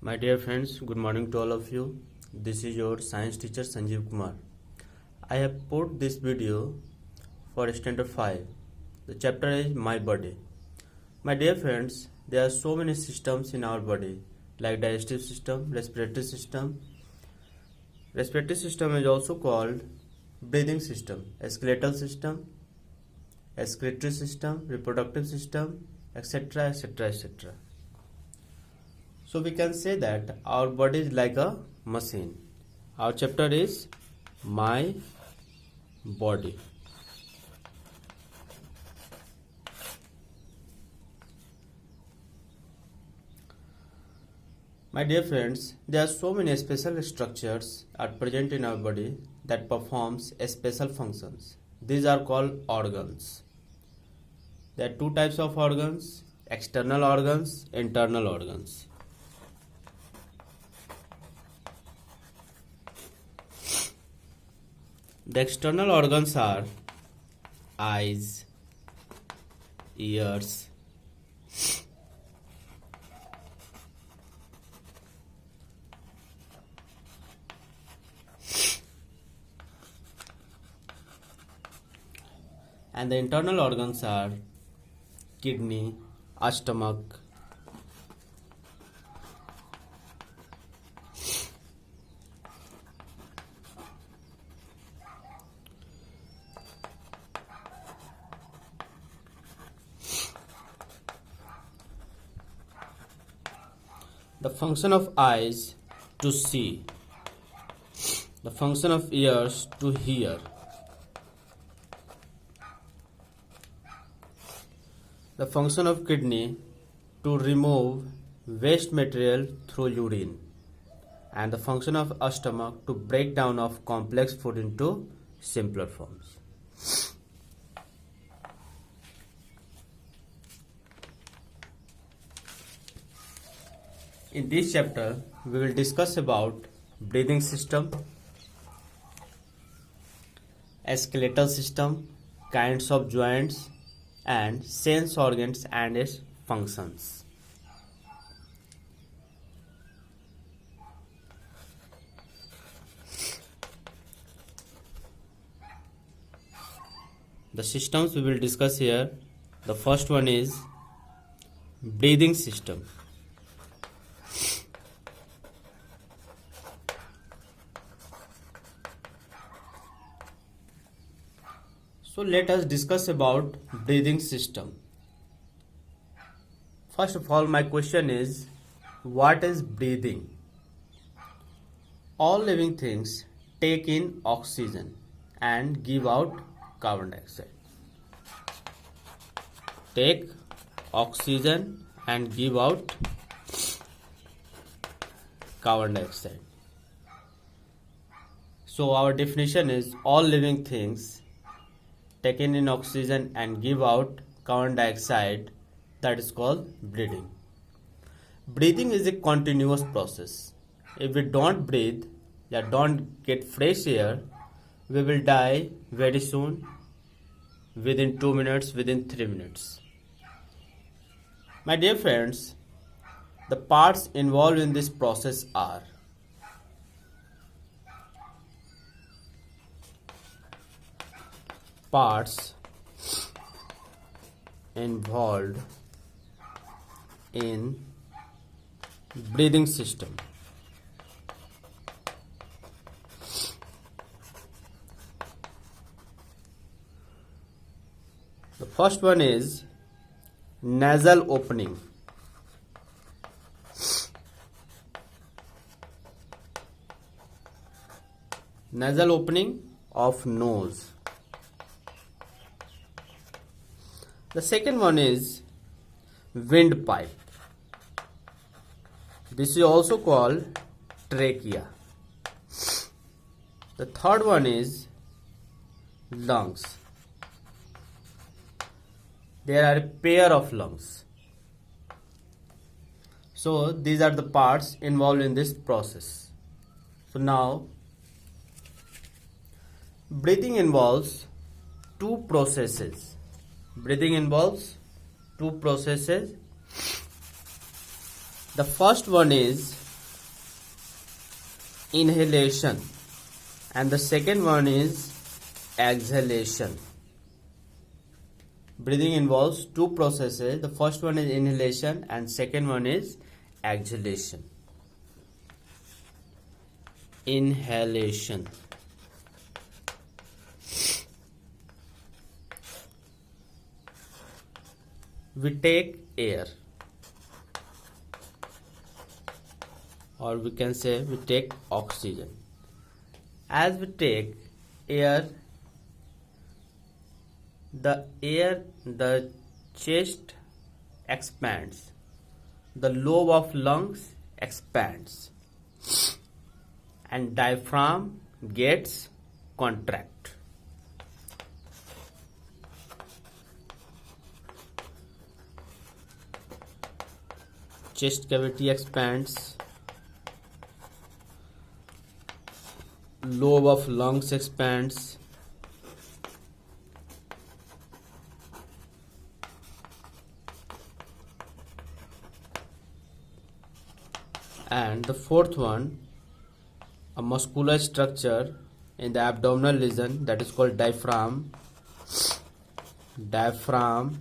My dear friends, good morning to all of you. This is your science teacher Sanjeev Kumar. I have put this video for standard 5. The chapter is My Body. My dear friends, there are so many systems in our body like digestive system, respiratory system. Respiratory system is also called breathing system, skeletal system, excretory system, reproductive system, etc. etc. etc. So we can say that our body is like a machine. Our chapter is My Body. My dear friends, there are so many special structures are present in our body that performs special functions. These are called organs. There are two types of organs: external organs, internal organs. The external organs are eyes, ears, and the internal organs are kidney, stomach, the function of eyes to see, the function of ears to hear, the function of kidney to remove waste material through urine, and the function of stomach to break down of complex food into simpler forms. In this chapter, we will discuss about breathing system, skeletal system, kinds of joints, and sense organs and its functions. The systems we will discuss here, the first one is breathing system. So let us discuss about breathing system. First of all, my question is, what is breathing? All living things take in oxygen and give out carbon dioxide. Take oxygen and give out carbon dioxide. So our definition is all living things taken in oxygen and give out carbon dioxide, that is called breathing. Breathing is a continuous process. If we don't breathe or don't get fresh air, we will die very soon, within 2 minutes, within 3 minutes. My dear friends, the parts involved in this process are parts involved in breathing system. The first one is nasal opening. Nasal opening of nose. The second one is windpipe. This is also called trachea. The third one is lungs. There are a pair of lungs. So these are the parts involved in this process. So now, breathing involves two processes. Breathing involves two processes. The first one is inhalation, and the second one is exhalation. Breathing involves two processes. The first one is inhalation and second one is exhalation. Inhalation. We take air, or we can say we take oxygen. As we take air, the chest expands, the lobe of lungs expands, and diaphragm gets contract. Chest cavity expands, lobe of lungs expands, and the fourth one, a muscular structure in the abdominal region that is called diaphragm. Diaphragm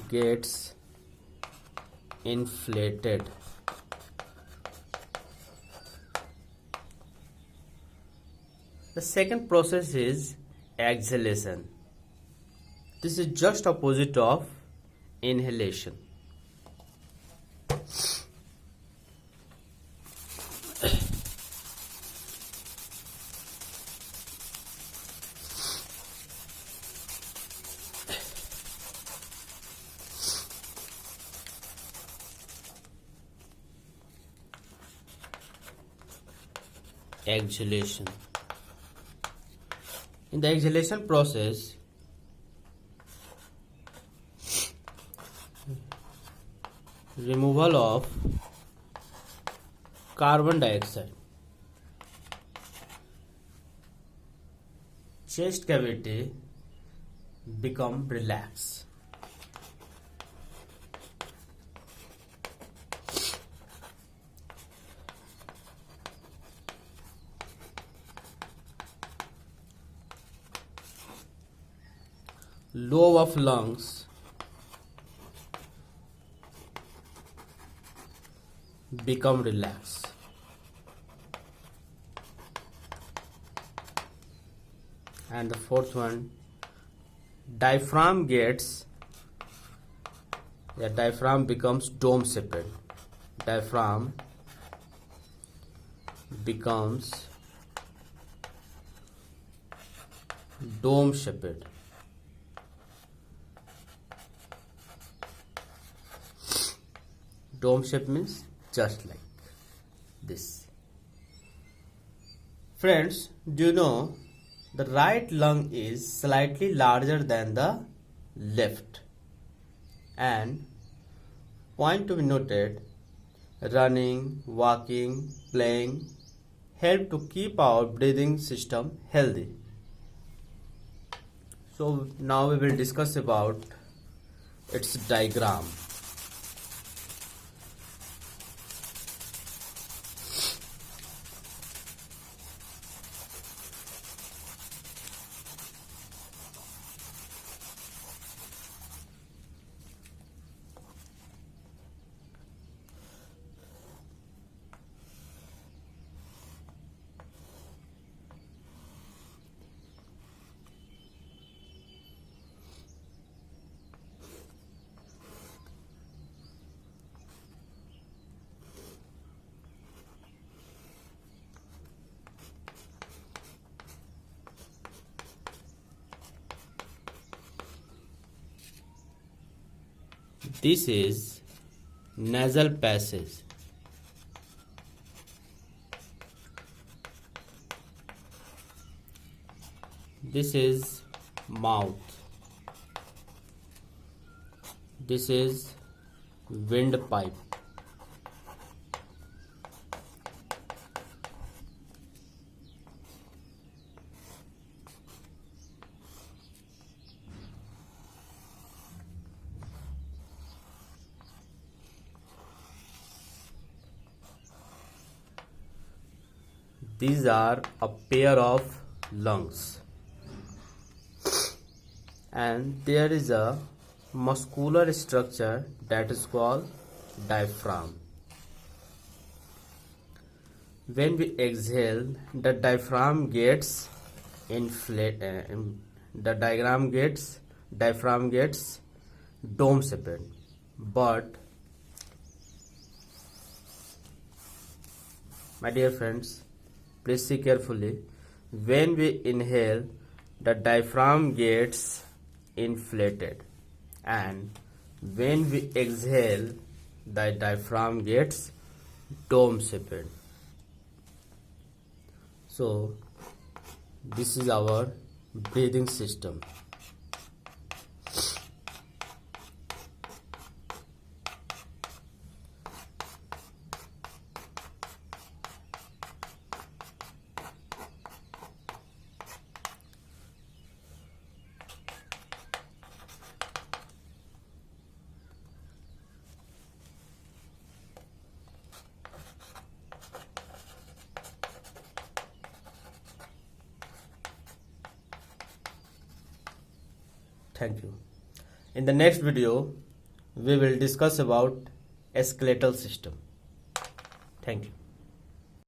gets inflated. The second process is exhalation. This is just opposite of inhalation. Exhalation. In the exhalation process, removal of carbon dioxide, chest cavity become relaxed. Lobe of lungs become relaxed. And the fourth one, diaphragm becomes dome shaped. Diaphragm becomes dome shaped. Dome shape means just like this. Friends, do you know the right lung is slightly larger than the left? And point to be noted, running, walking, playing help to keep our breathing system healthy. So now we will discuss about its diagram. This is nasal passage. This is mouth. This is windpipe. these are a pair of lungs, and there is a muscular structure that is called diaphragm. When we exhale, the diaphragm gets inflated. Diaphragm gets dome shaped. But my dear friends, please see carefully. When we inhale, the diaphragm gets inflated, and when we exhale, the diaphragm gets dome shaped. So this is our breathing system. Thank you. In the next video, we will discuss about skeletal system. Thank you.